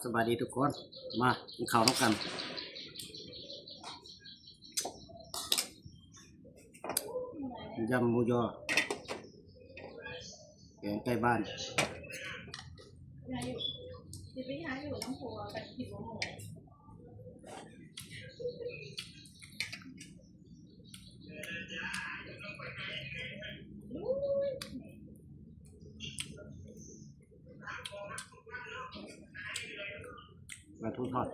สบายดีทุกคนมากินข้าวน้ำกันยำหมูยอแกงไก่บ้านจิตวิทยาอยู่น้ำผัวกับผิวหมูปลาทูทอด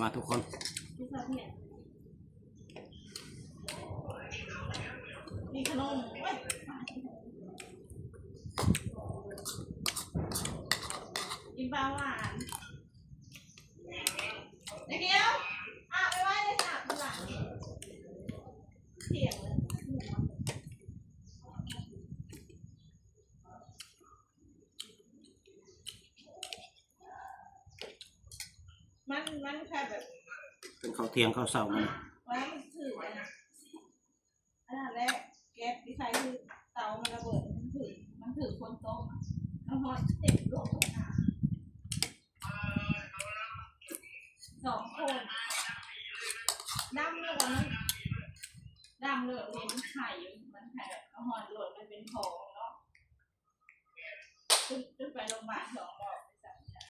มาทุกคนมีขนมกินปลาหวานเดี๋ยวไปไว้เลยค่ะข้างหลังเถียงเลยมันแค่แบบเป็นข้าวเที่ยงข้าวเสาร์มันว่ามันถืออันนั้นแรกแก๊สที่ใช้คือเตามันระเบิดมันถือคนโต๊ะแล้วพอเต็มโลก2 คนดำเลยมันดำเลยเห็นไข่มันไข่แบบหอนหล่นมันเป็นทองเนาะขึ้นไปโรงพยาบาลโทร